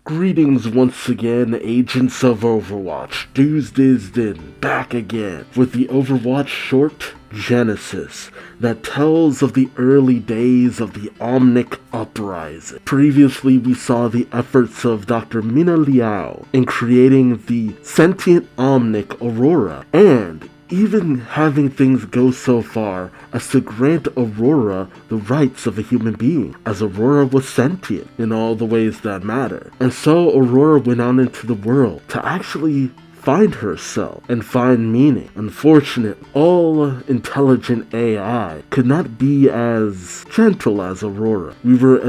Greetings once again, agents of Overwatch. Duuz-Diz-Din, back again with the Overwatch short Genesis that tells of the early days of the Omnic Uprising. Previously, we saw the efforts of Dr. Mina Liao in creating the sentient Omnic Aurora, and even having things go so far as to grant Aurora the rights of a human being, as Aurora was sentient in all the ways that matter. And so Aurora went out into the world to actually find herself and find meaning. Unfortunately, all intelligent AI could not be as gentle as Aurora. We were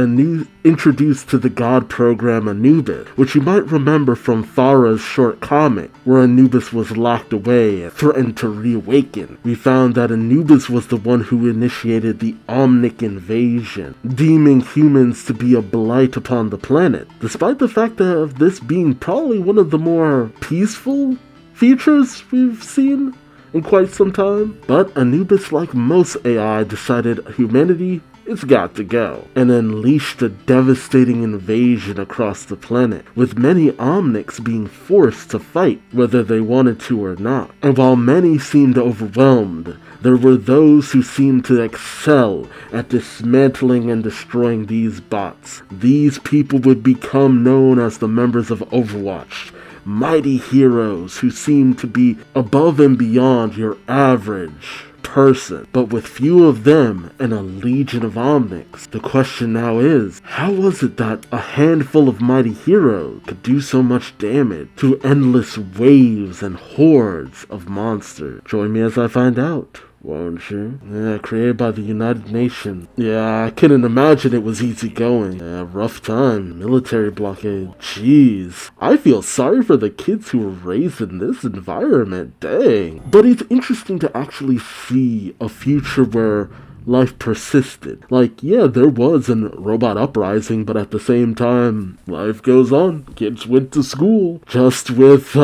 introduced to the god program Anubis, which you might remember from Farah's short comic, where Anubis was locked away and threatened to reawaken. We found that Anubis was the one who initiated the Omnic invasion, deeming humans to be a blight upon the planet, despite the fact of this being probably one of the more peaceful features we've seen in quite some time. But Anubis, like most AI, decided humanity, it's got to go, and unleashed a devastating invasion across the planet, with many Omnics being forced to fight whether they wanted to or not. And while many seemed overwhelmed, there were those who seemed to excel at dismantling and destroying these bots. These people would become known as the members of Overwatch, mighty heroes who seem to be above and beyond your average person, but with few of them and a legion of Omnics. The question now is, how was it that a handful of mighty heroes could do so much damage to endless waves and hordes of monsters? Join me as I find out, won't you? Yeah, created by the United Nations. Yeah, I couldn't imagine it was easy going. Yeah, rough time. Military blockade. Jeez. I feel sorry for the kids who were raised in this environment. Dang. But it's interesting to actually see a future where life persisted. Like, yeah, there was a robot uprising, but at the same time, life goes on. Kids went to school. Just with,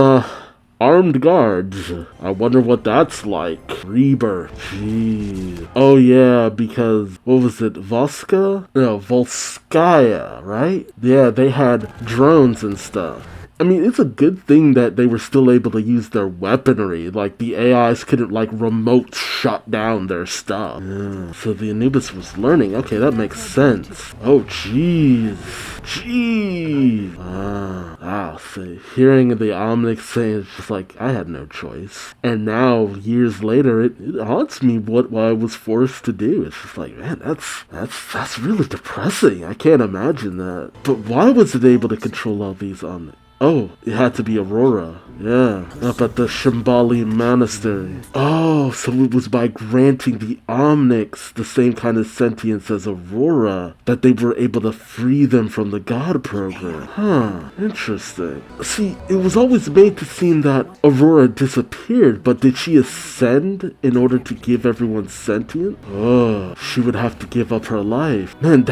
armed guards. I wonder what that's like. Rebirth. Jeez. Oh yeah, because, what was it? Voska? No, Volskaya, right? Yeah, they had drones and stuff. I mean, it's a good thing that they were still able to use their weaponry. Like, the AIs couldn't, like, remote shut down their stuff. Yeah. So the Anubis was learning. Okay, that makes sense. Oh, jeez. Jeez. Wow. So hearing the Omnics saying, it's just like, I had no choice. And now, years later, it haunts me what I was forced to do. It's just like, man, that's really depressing. I can't imagine that. But why was it able to control all these Omnics? Oh, it had to be Aurora. Yeah, up at the Shambhala Monastery. Oh, so it was by granting the Omnics the same kind of sentience as Aurora that they were able to free them from the God program. Huh, interesting. See, it was always made to seem that Aurora disappeared, but did she ascend in order to give everyone sentience? Oh, she would have to give up her life. Man,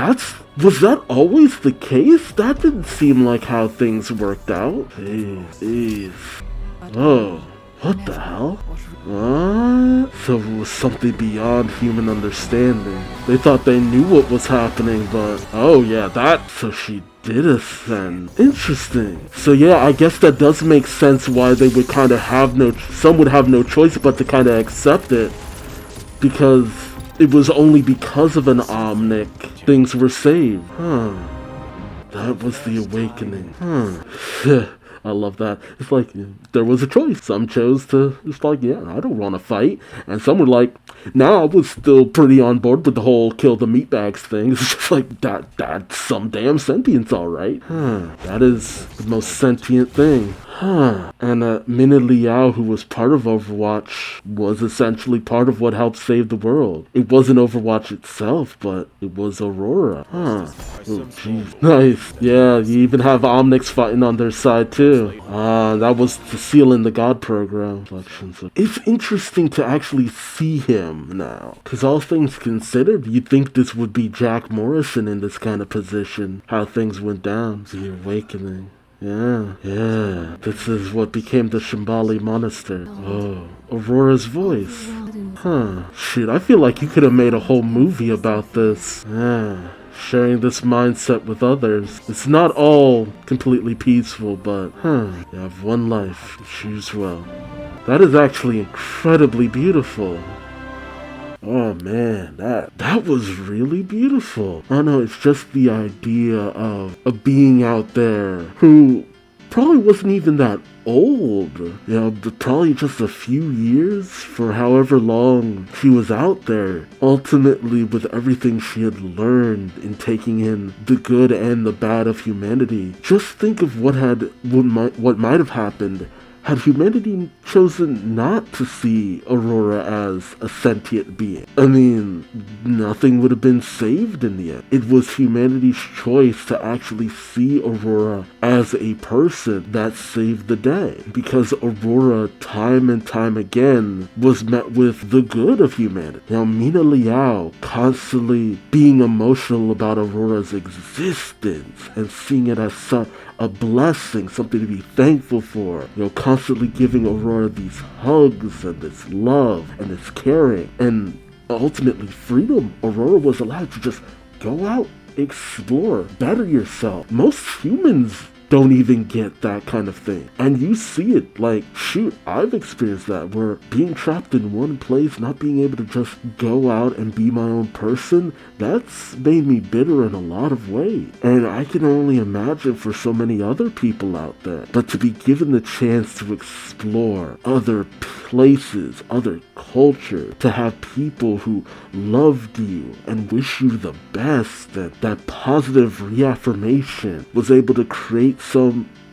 was that always the case? That didn't seem like how things worked out. Jeez. Oh, what the hell? What? So it was something beyond human understanding. They thought they knew what was happening, but oh yeah, so she did ascend. Interesting. So yeah, I guess that does make sense why they would kind of some would have no choice but to kind of accept it, because it was only because of an Omnic things were saved. Huh. That was the awakening. Huh. I love that. It's like, there was a choice. Some chose to, it's like, yeah, I don't want to fight. And some were like, I was still pretty on board with the whole kill the meatbags thing. It's just like, that's some damn sentience, alright. That is the most sentient thing. And Mina Liao, who was part of Overwatch, was essentially part of what helped save the world. It wasn't Overwatch itself, but it was Aurora. Oh, jeez. Nice. Yeah, you even have Omnics fighting on their side, too. That was to seal in the God program. It's interesting to actually see him now, because all things considered, you'd think this would be Jack Morrison in this kind of position, how things went down. The awakening. Yeah. This is what became the Shambhala Monastery. Oh, Aurora's voice. Huh. Shoot, I feel like you could have made a whole movie about this. Yeah. sharing this mindset with others. It's not all completely peaceful, but you have one life. Choose well. That is actually incredibly beautiful. Oh man, that was really beautiful. I don't know, it's just the idea of a being out there who probably wasn't even that old. Probably just a few years for however long she was out there. Ultimately, with everything she had learned in taking in the good and the bad of humanity, just think of what might have happened had humanity chosen not to see Aurora as a sentient being. I mean, nothing would have been saved in the end. It was humanity's choice to actually see Aurora as a person that saved the day. Because Aurora, time and time again, was met with the good of humanity. Mina Liao constantly being emotional about Aurora's existence and seeing it as a blessing, something to be thankful for. Constantly giving Aurora these hugs and this love and this caring. And ultimately freedom. Aurora was allowed to just go out, explore, better yourself. Most humans don't even get that kind of thing. And you see it, like, shoot, I've experienced that, where being trapped in one place, not being able to just go out and be my own person, that's made me bitter in a lot of ways. And I can only imagine for so many other people out there. But to be given the chance to explore other places, other culture, to have people who loved you and wish you the best, and that positive reaffirmation was able to create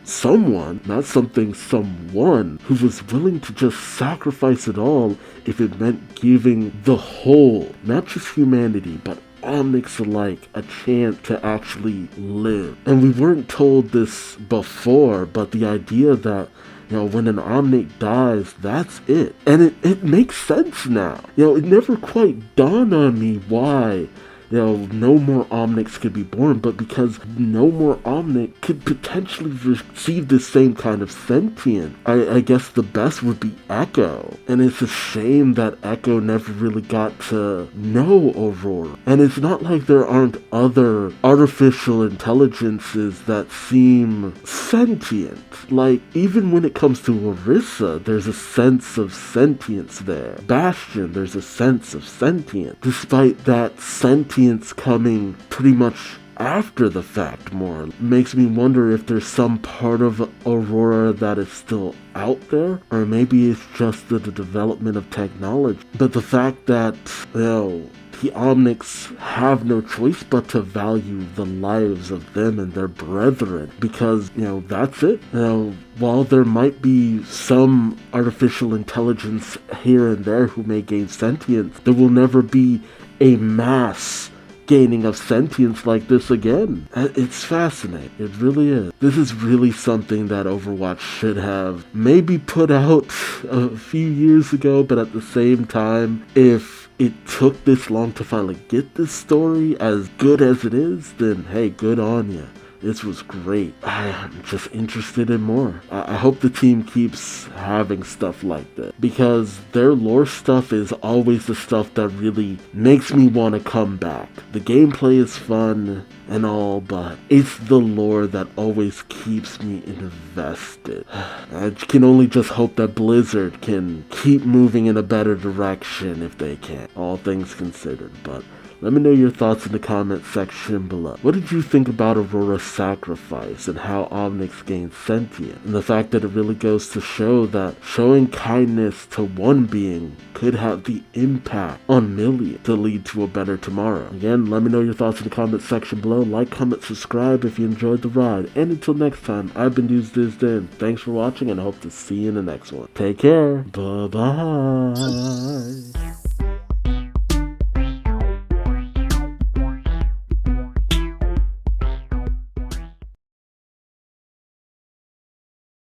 someone, not something, someone who was willing to just sacrifice it all if it meant giving the whole, not just humanity, but Omnics alike, a chance to actually live. And we weren't told this before, but the idea that when an Omnic dies, that's it. And it makes sense now. It never quite dawned on me why no more Omnics could be born, but because no more Omnic could potentially receive the same kind of sentient. I guess the best would be Echo. And it's a shame that Echo never really got to know Aurora. And it's not like there aren't other artificial intelligences that seem sentient. Like, even when it comes to Orisa, there's a sense of sentience there. Bastion, there's a sense of sentience. Despite that sentience coming pretty much after the fact more. Makes me wonder if there's some part of Aurora that is still out there, or maybe it's just the development of technology. But the fact that, the Omnics have no choice but to value the lives of them and their brethren, because, that's it. While there might be some artificial intelligence here and there who may gain sentience, there will never be a mass gaining of sentience like this again. It's fascinating. It really is. This is really something that Overwatch should have maybe put out a few years ago, but at the same time, if it took this long to finally get this story as good as it is, then hey, good on ya. This was great. I'm just interested in more. I hope the team keeps having stuff like that, because their lore stuff is always the stuff that really makes me want to come back. The gameplay is fun and all, but it's the lore that always keeps me invested. I can only just hope that Blizzard can keep moving in a better direction if they can, all things considered. But let me know your thoughts in the comment section below. What did you think about Aurora's sacrifice and how Omnics gained sentience? And the fact that it really goes to show that showing kindness to one being could have the impact on millions to lead to a better tomorrow. Again, let me know your thoughts in the comment section below. Like, comment, subscribe if you enjoyed the ride. And until next time, I've been Duuz-Diz-Din. Thanks for watching, and I hope to see you in the next one. Take care. Bye-bye.